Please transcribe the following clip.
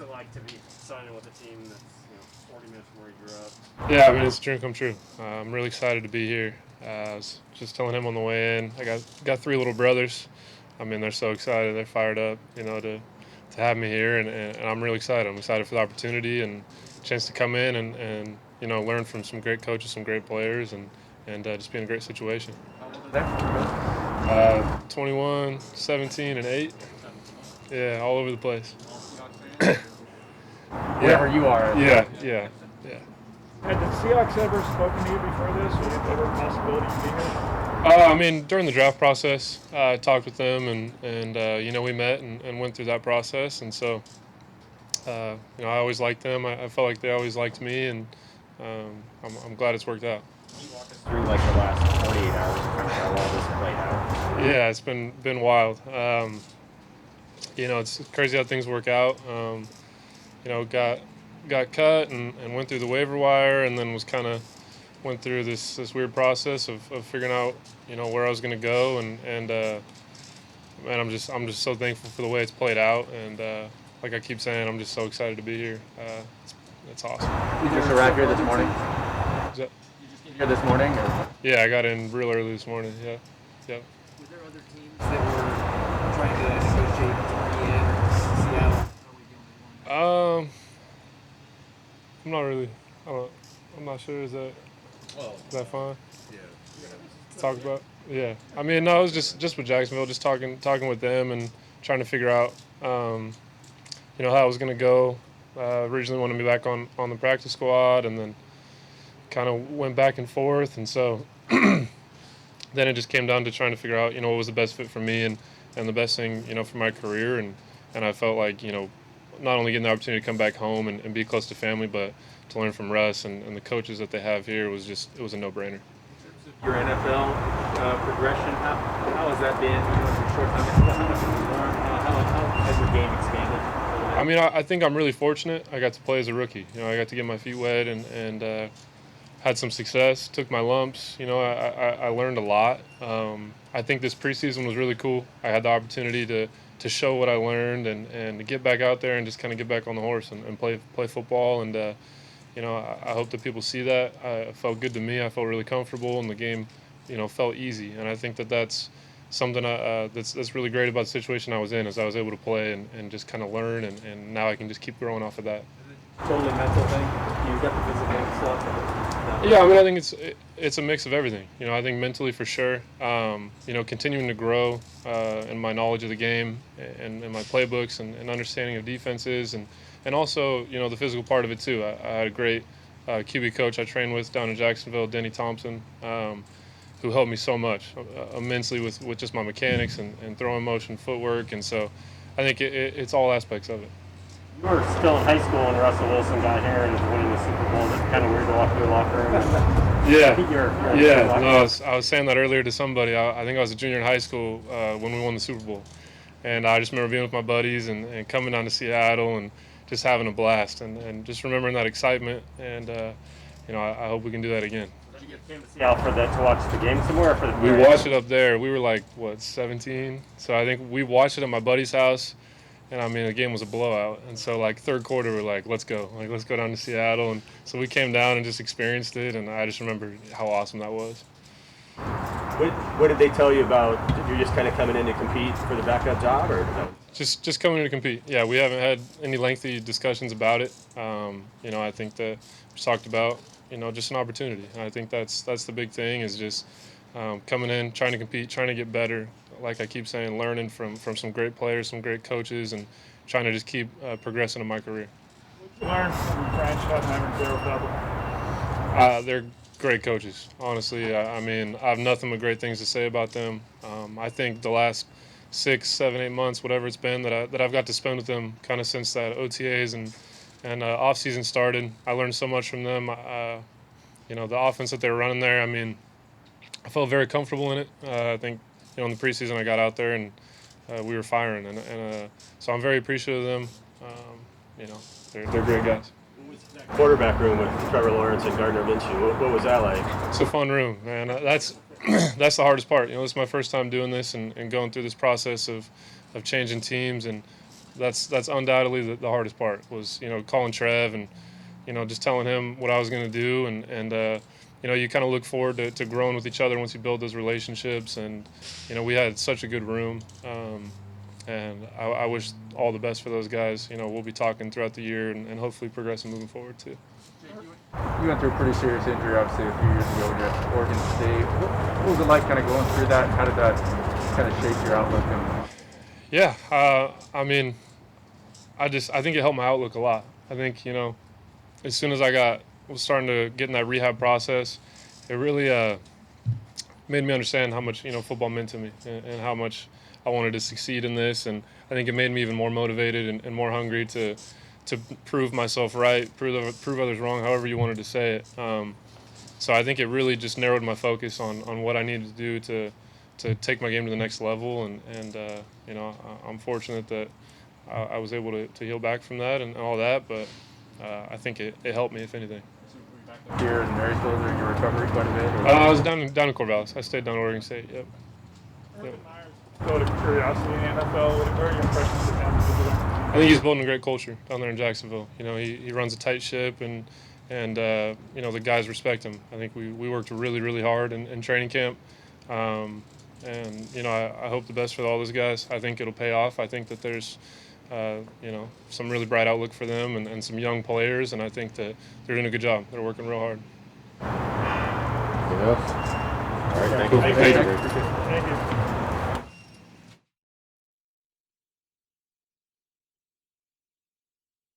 it like to be signing with a team that's 40 minutes from where you grew up? Yeah, I mean, it's a dream come true. I'm really excited to be here. I was just telling him on the way in. I got three little brothers. I mean, they're so excited. They're fired up, to have me here, and I'm really excited. I'm excited for the opportunity and chance to come in and learn from some great coaches, some great players, and just be in a great situation. 21, 17, and 8. Yeah, all over the place. Wherever you are. Yeah. Had the Seahawks ever spoken to you before this? Was there ever a possibility you'd be here? I mean, during the draft process, I talked with them, and we met and went through that process. And so, I always liked them. I felt like they always liked me, and I'm glad it's worked out. Can you walk us through like the last 48 hours and how all this played out? Yeah, it's been wild. It's crazy how things work out. Got cut and went through the waiver wire, and then went through this weird process of figuring out where I was going to go, and man, I'm just so thankful for the way it's played out, and like I keep saying, I'm just so excited to be here. It's awesome. You just arrived here this morning? You just came here this morning? Or? Yeah, I got in real early this morning. Yeah. Were there other teams that were trying to negotiate to bring you in, or Seattle? I'm not really. I'm not sure. Is that fine? Yeah. To talk about? Yeah. I mean, no, it was just with Jacksonville, just talking with them and trying to figure out, how it was going to go. Originally wanted me back on the practice squad, and then kind of went back and forth, and so then it just came down to trying to figure out, what was the best fit for me and the best thing, for my career, and I felt like, not only getting the opportunity to come back home and be close to family, but to learn from Russ and the coaches that they have here it was a no-brainer. In terms of your NFL progression, how has that been? In short time, how much have you learned? How has your game expanded? I mean, I think I'm really fortunate. I got to play as a rookie. I got to get my feet wet and had some success. Took my lumps. I learned a lot. I think this preseason was really cool. I had the opportunity to show what I learned and to get back out there and just kind of get back on the horse and play football. And I hope that people see that. It felt good to me. I felt really comfortable, and the game, felt easy. And I think that's something that's really great about the situation I was in, is I was able to play and just kind of learn, and now I can just keep growing off of that. Totally mental thing. You got the physical stuff. Yeah, I mean, I think it's a mix of everything. I think mentally for sure. Continuing to grow in my knowledge of the game and my playbooks and understanding of defenses, and also the physical part of it too. I had a great QB coach I trained with down in Jacksonville, Denny Thompson, who helped me so much immensely with just my mechanics and throwing motion, footwork, and so I think it's all aspects of it. You were still in high school when Russell Wilson got here and was winning the Super Bowl. It's kind of weird to walk through the locker room. I was saying that earlier to somebody. I think I was a junior in high school when we won the Super Bowl, and I just remember being with my buddies and coming down to Seattle and just having a blast and just remembering that excitement. And I hope we can do that again. Did you came to Seattle to watch the game somewhere? Or for the we watched it up there. We were like 17, so I think we watched it at my buddy's house. And I mean, the game was a blowout. And so, third quarter, we're like, let's go. Let's go down to Seattle. And so we came down and just experienced it. And I just remember how awesome that was. What did they tell you about? You're just kind of coming in to compete for the backup job, or no? Just coming in to compete. Yeah, we haven't had any lengthy discussions about it. I think that we talked about, just an opportunity. And I think that's the big thing, is just coming in, trying to compete, trying to get better. Like I keep saying, learning from some great players, some great coaches, and trying to just keep progressing in my career. What did you learn from French having Zero Double? They're great coaches, honestly. I mean, I have nothing but great things to say about them. I think the last 6, 7, 8 months, whatever it's been, that I've got to spend with them kind of since that OTAs and off-season started, I learned so much from them. The offense that they were running there, I mean, I felt very comfortable in it. I think, in the preseason I got out there and we were firing, and so I'm very appreciative of them. They're great guys. Quarterback room with Trevor Lawrence and Gardner Minshew. What was that like? It's a fun room, man. That's the hardest part. This is my first time doing this and going through this process of changing teams and that's undoubtedly the hardest part was, calling Trev and, just telling him what I was going to do. And you kind of look forward to growing with each other once you build those relationships. And, we had such a good room. And I wish all the best for those guys. We'll be talking throughout the year and hopefully progressing moving forward too. You went through a pretty serious injury, obviously, a few years ago when you were at Oregon State. What was it like kind of going through that, and how did that kind of shape your outlook? Yeah, I mean, I think it helped my outlook a lot. I think, as soon as I was starting to get in that rehab process, it really made me understand how much, football meant to me and how much I wanted to succeed in this. And I think it made me even more motivated and more hungry to prove myself right, prove others wrong, however you wanted to say it. So I think it really just narrowed my focus on what I needed to do to take my game to the next level. And I'm fortunate that I was able to heal back from that and all that, but I think it helped me, if anything. Here in Marysville, during your recovery quite a bit? I was down in Corvallis. I stayed down at Oregon State, yep. Go to curiosity in the NFL. What are your impressions of him? I think he's building a great culture down there in Jacksonville. He runs a tight ship, and the guys respect him. I think we worked really, really hard in training camp. And I hope the best for all those guys. I think it'll pay off. I think that there's some really bright outlook for them and some young players, and I think that they're doing a good job. They're working real hard. All right, thank you. Thank you.